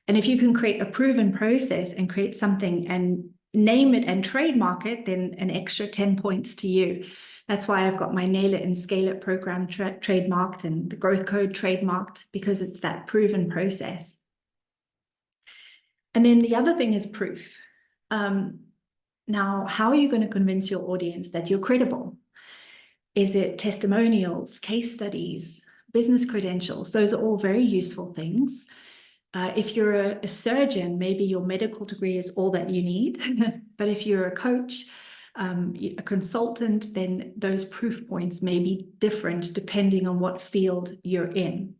And if you can create a proven process and create something and name it and trademark it, then an extra 10 points to you. That's why I've got my Nail It and Scale It program trademarked and the growth code trademarked, because it's that proven process. And then the other thing is proof. Now, how are you going to convince your audience that you're credible? Is it testimonials, case studies, business credentials? Those are all very useful things. If you're a surgeon, maybe your medical degree is all that you need. But if you're a coach, a consultant, then those proof points may be different depending on what field you're in.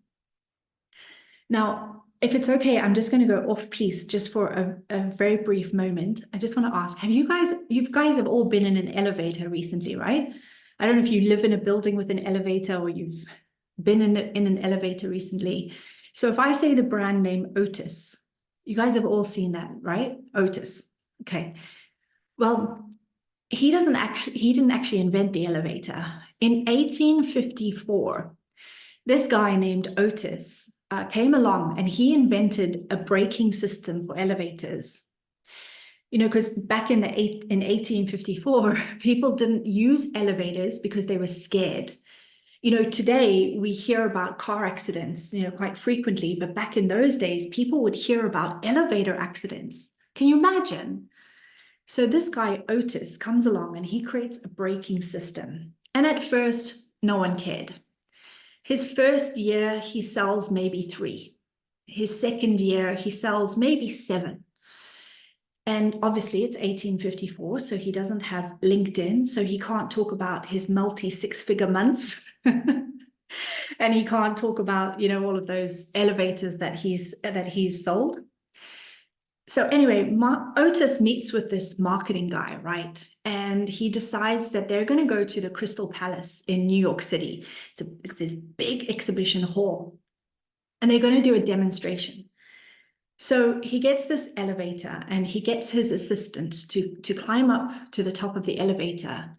Now, if it's okay, I'm just going to go off piece just for a very brief moment. I just want to ask, you guys have all been in an elevator recently, right? I don't know if you live in a building with an elevator or you've been in an elevator recently. So if I say the brand name Otis, you guys have all seen that, right? Otis. Okay. Well, he didn't actually invent the elevator. In 1854, this guy named Otis came along and he invented a braking system for elevators. You know, because back in 1854, people didn't use elevators because they were scared. You know, today we hear about car accidents, you know, quite frequently, but back in those days, people would hear about elevator accidents. Can you imagine? So this guy, Otis, comes along and he creates a braking system. And at first, no one cared. His first year, he sells maybe 3. His second year, he sells maybe 7. And obviously it's 1854, so he doesn't have LinkedIn, so he can't talk about his multi-6-figure months. And he can't talk about, you know, all of those elevators that he's sold. So anyway, Otis meets with this marketing guy, right? And he decides that they're going to go to the Crystal Palace in New York City. It's this big exhibition hall. And they're going to do a demonstration. So he gets this elevator and he gets his assistant to climb up to the top of the elevator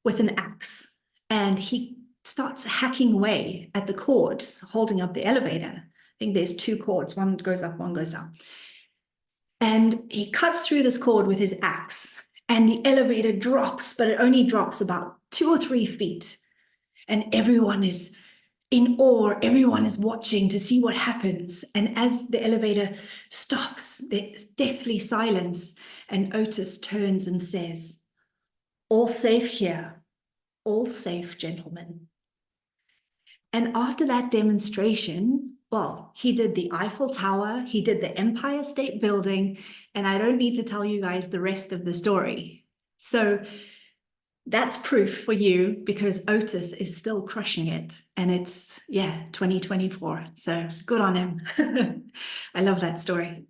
with an axe. And he starts hacking away at the cords holding up the elevator. I think there's 2 cords. One goes up, one goes down. And he cuts through this cord with his axe and the elevator drops, but it only drops about 2 or 3 feet. And everyone is in awe, everyone is watching to see what happens. And as the elevator stops, there's deathly silence. And Otis turns and says, "All safe here, all safe, gentlemen." And after that demonstration, well, he did the Eiffel Tower, he did the Empire State Building, and I don't need to tell you guys the rest of the story. So that's proof for you because Otis is still crushing it. And it's, 2024. So good on him. I love that story.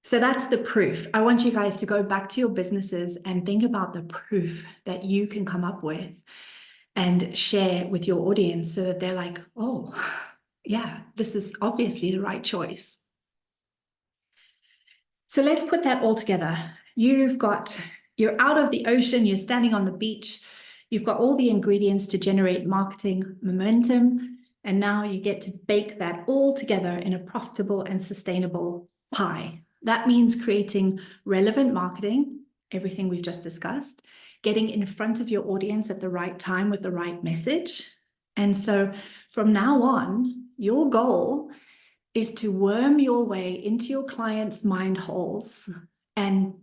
So that's the proof. I want you guys to go back to your businesses and think about the proof that you can come up with and share with your audience so that they're like, oh, yeah, this is obviously the right choice. So let's put that all together. You're out of the ocean, you're standing on the beach, you've got all the ingredients to generate marketing momentum, and now you get to bake that all together in a profitable and sustainable pie. That means creating relevant marketing, everything we've just discussed, getting in front of your audience at the right time with the right message. And so from now on, your goal is to worm your way into your clients' mind holes and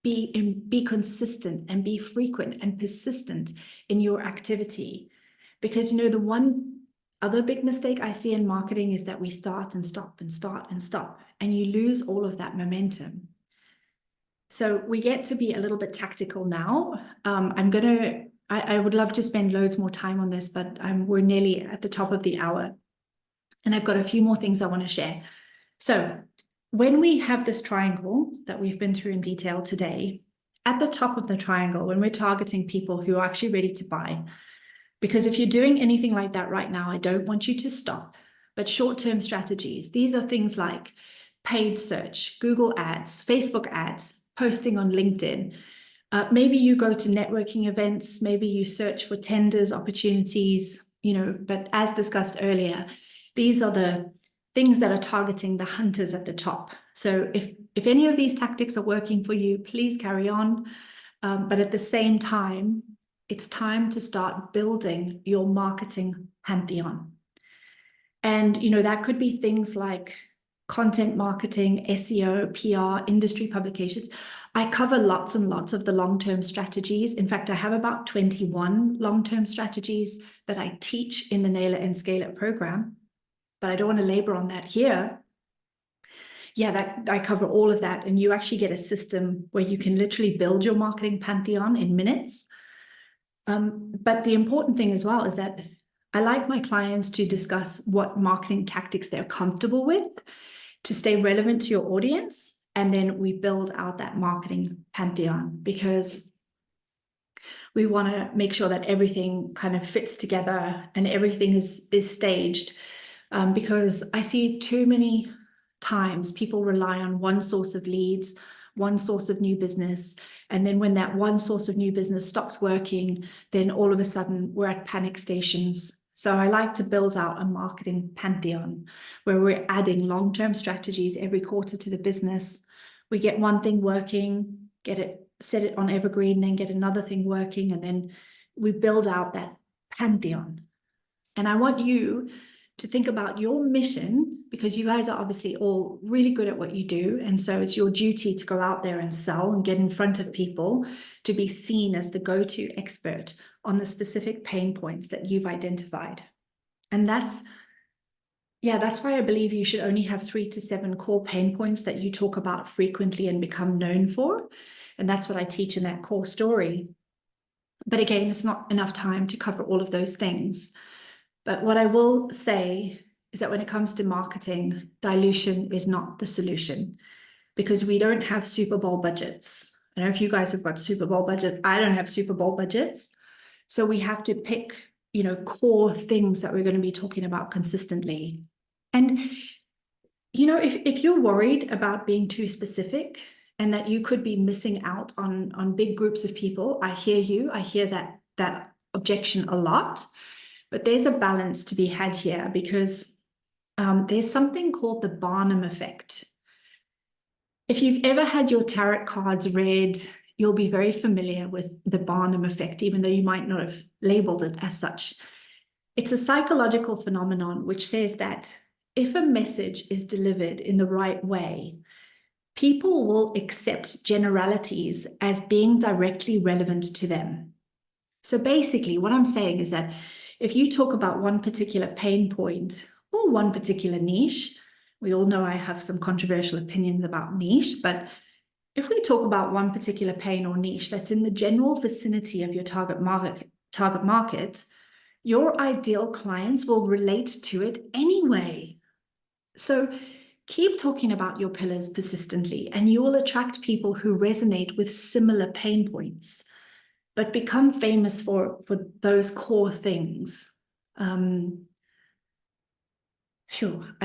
be consistent and be frequent and persistent in your activity. Because, you know, the one other big mistake I see in marketing is that we start and stop and start and stop, and you lose all of that momentum. So we get to be a little bit tactical now. I would love to spend loads more time on this, but we're nearly at the top of the hour. And I've got a few more things I want to share. So when we have this triangle that we've been through in detail today, at the top of the triangle, when we're targeting people who are actually ready to buy, because if you're doing anything like that right now, I don't want you to stop. But short-term strategies, these are things like paid search, Google ads, Facebook ads, posting on LinkedIn. Maybe you go to networking events, maybe you search for tenders, opportunities, you know, but as discussed earlier, these are the things that are targeting the hunters at the top. So if any of these tactics are working for you, please carry on. But at the same time, it's time to start building your marketing pantheon. And, you know, that could be things like content marketing, SEO, PR, industry publications. I cover lots and lots of the long-term strategies. In fact, I have about 21 long-term strategies that I teach in the Nail It and Scale It program. But I don't want to labor on that here. That I cover all of that, and you actually get a system where you can literally build your marketing pantheon in minutes. But the important thing as well is that I like my clients to discuss what marketing tactics they're comfortable with to stay relevant to your audience, and then we build out that marketing pantheon because we want to make sure that everything kind of fits together and everything is staged. Because I see too many times people rely on one source of leads, one source of new business. And then when that one source of new business stops working, then all of a sudden we're at panic stations. So I like to build out a marketing pantheon where we're adding long-term strategies every quarter to the business. We get one thing working, set it on evergreen, then get another thing working, and then we build out that pantheon. And I want you to think about your mission, because you guys are obviously all really good at what you do. And so it's your duty to go out there and sell and get in front of people to be seen as the go-to expert on the specific pain points that you've identified. And that's why I believe you should only have 3 to 7 core pain points that you talk about frequently and become known for. And that's what I teach in that core story. But again, it's not enough time to cover all of those things. But what I will say is that when it comes to marketing, dilution is not the solution, because we don't have Super Bowl budgets. I don't know if you guys have got Super Bowl budgets. I don't have Super Bowl budgets. So we have to pick, core things that we're going to be talking about consistently. And, if you're worried about being too specific and that you could be missing out on big groups of people, I hear you. I hear that objection a lot. But there's a balance to be had here, because there's something called the Barnum effect. If you've ever had your tarot cards read, you'll be very familiar with the Barnum effect, even though you might not have labeled it as such. It's a psychological phenomenon which says that if a message is delivered in the right way, people will accept generalities as being directly relevant to them. So basically, what I'm saying is that if you talk about one particular pain point or one particular niche, we all know I have some controversial opinions about niche, but if we talk about one particular pain or niche that's in the general vicinity of your target market, your ideal clients will relate to it anyway. So keep talking about your pillars persistently, and you will attract people who resonate with similar pain points, but become famous for those core things. I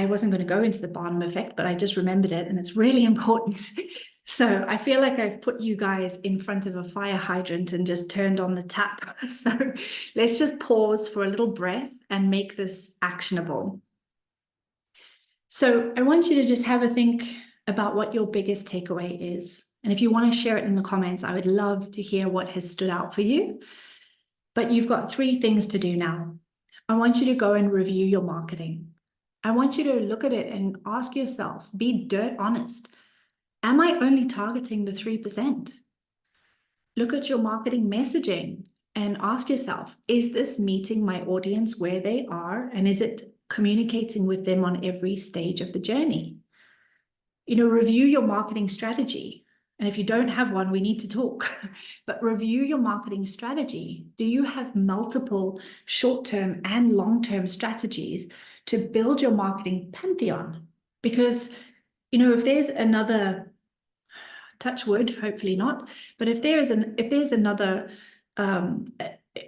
wasn't going to go into the Barnum effect, but I just remembered it, and it's really important. So I feel like I've put you guys in front of a fire hydrant and just turned on the tap. So let's just pause for a little breath and make this actionable. So I want you to just have a think about what your biggest takeaway is. And if you want to share it in the comments, I would love to hear what has stood out for you. But you've got 3 things to do now. I want you to go and review your marketing. I want you to look at it and ask yourself, be dirt honest. Am I only targeting the 3%? Look at your marketing messaging and ask yourself, is this meeting my audience where they are? And is it communicating with them on every stage of the journey? Review your marketing strategy. And if you don't have one, we need to talk. But review your marketing strategy. Do you have multiple short-term and long-term strategies to build your marketing pantheon? Because, if there's another, touch wood, hopefully not, but if there's another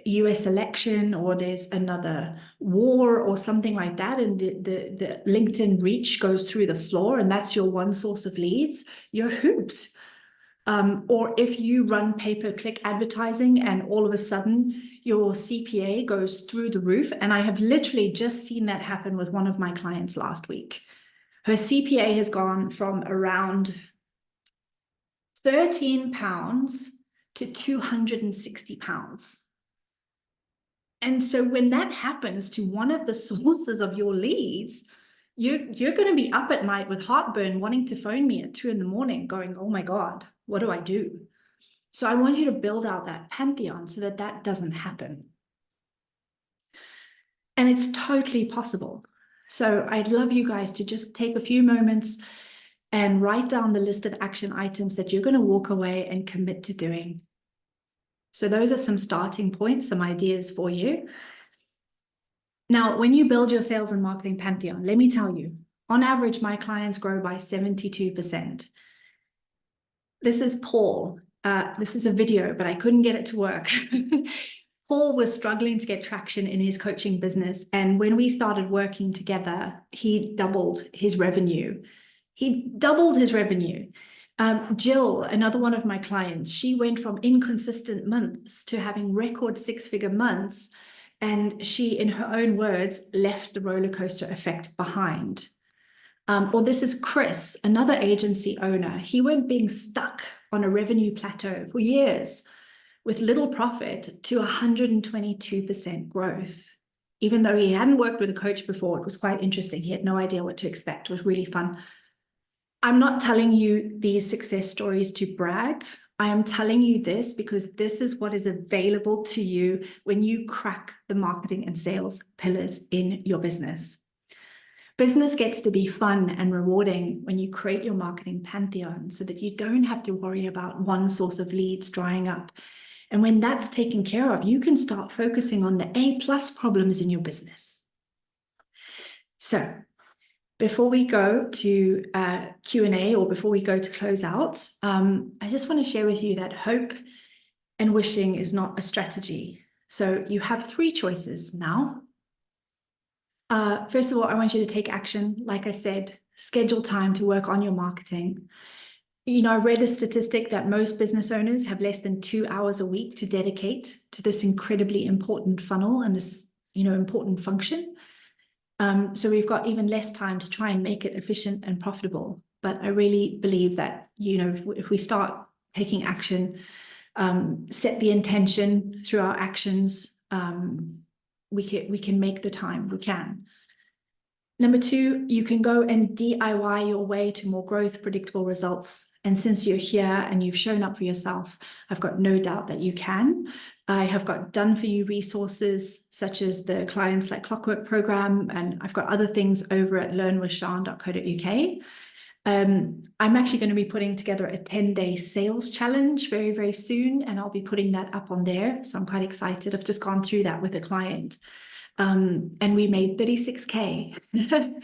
US election, or there's another war or something like that, and the LinkedIn reach goes through the floor, and that's your one source of leads, you're hooped. Or if you run pay-per-click advertising and all of a sudden your CPA goes through the roof, and I have literally just seen that happen with one of my clients last week. Her CPA has gone from around £13 to £260. And so when that happens to one of the sources of your leads, you're going to be up at night with heartburn, wanting to phone me at 2 a.m, going, oh my God, what do I do? So I want you to build out that pantheon so that that doesn't happen. And it's totally possible. So I'd love you guys to just take a few moments and write down the list of action items that you're going to walk away and commit to doing. So those are some starting points, some ideas for you. Now, when you build your sales and marketing pantheon, let me tell you, on average, my clients grow by 72%. This is Paul. This is a video, but I couldn't get it to work. Paul was struggling to get traction in his coaching business. And when we started working together, he doubled his revenue. Jill, another one of my clients, she went from inconsistent months to having record 6-figure months. And she, in her own words, left the roller coaster effect behind. Or this is Chris, another agency owner. He went being stuck on a revenue plateau for years with little profit to 122% growth. Even though he hadn't worked with a coach before, it was quite interesting. He had no idea what to expect. It was really fun. I'm not telling you these success stories to brag. I am telling you this because this is what is available to you when you crack the marketing and sales pillars in your business. Business gets to be fun and rewarding when you create your marketing pantheon so that you don't have to worry about one source of leads drying up. And when that's taken care of, you can start focusing on the A+ problems in your business. So before we go to Q&A or before we go to close out, I just want to share with you that hope and wishing is not a strategy. So you have 3 choices now. First of all, I want you to take action. Like I said, schedule time to work on your marketing. You know, I read a statistic that most business owners have less than 2 hours a week to dedicate to this incredibly important funnel and this, you know, important function. So we've got even less time to try and make it efficient and profitable. But I really believe that, you know, if we start taking action, set the intention through our actions, we can make the time. We can. Number 2, you can go and DIY your way to more growth, predictable results. And since you're here and you've shown up for yourself, I've got no doubt that you can. I have got done for you resources such as the Clients Like Clockwork program, and I've got other things over at learnwithshan.co.uk. I'm actually going to be putting together a 10-day sales challenge very, very soon, and I'll be putting that up on there. So I'm quite excited. I've just gone through that with a client, and we made 36K.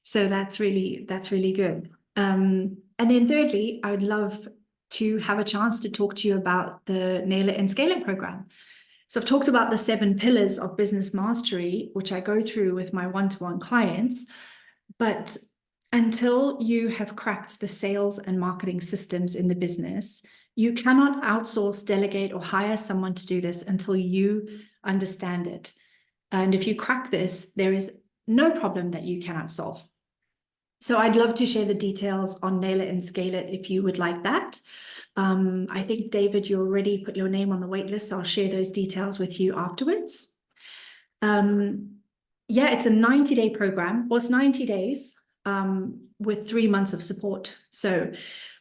So that's really good. And then thirdly, I would love to have a chance to talk to you about the Nail It and Scale It program. So I've talked about the 7 pillars of business mastery, which I go through with my one-to-one clients. But until you have cracked the sales and marketing systems in the business, you cannot outsource, delegate, or hire someone to do this until you understand it. And if you crack this, there is no problem that you cannot solve. So I'd love to share the details on Nail It and Scale It if you would like that. I think, David, you already put your name on the wait list. So I'll share those details with you afterwards. Yeah, it's a 90-day program. Well, it's 90 days with 3 months of support. So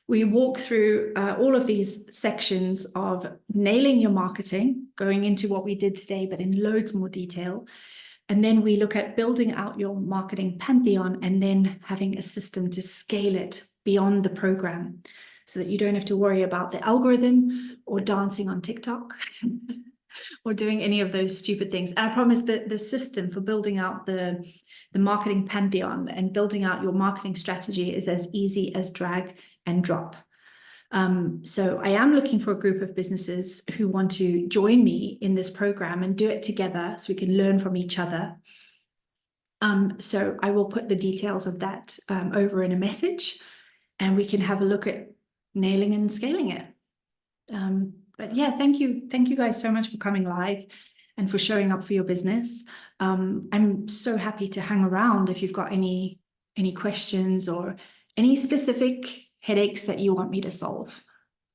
we walk through all of these sections of nailing your marketing, going into what we did today, but in loads more detail. And then we look at building out your marketing pantheon and then having a system to scale it beyond the program so that you don't have to worry about the algorithm or dancing on TikTok or doing any of those stupid things. And I promise that the system for building out the marketing pantheon and building out your marketing strategy is as easy as drag and drop. So I am looking for a group of businesses who want to join me in this program and do it together so we can learn from each other. So I will put the details of that over in a message, and we can have a look at nailing and scaling it. But yeah, thank you guys so much for coming live and for showing up for your business. I'm so happy to hang around if you've got any questions or any specific headaches that you want me to solve.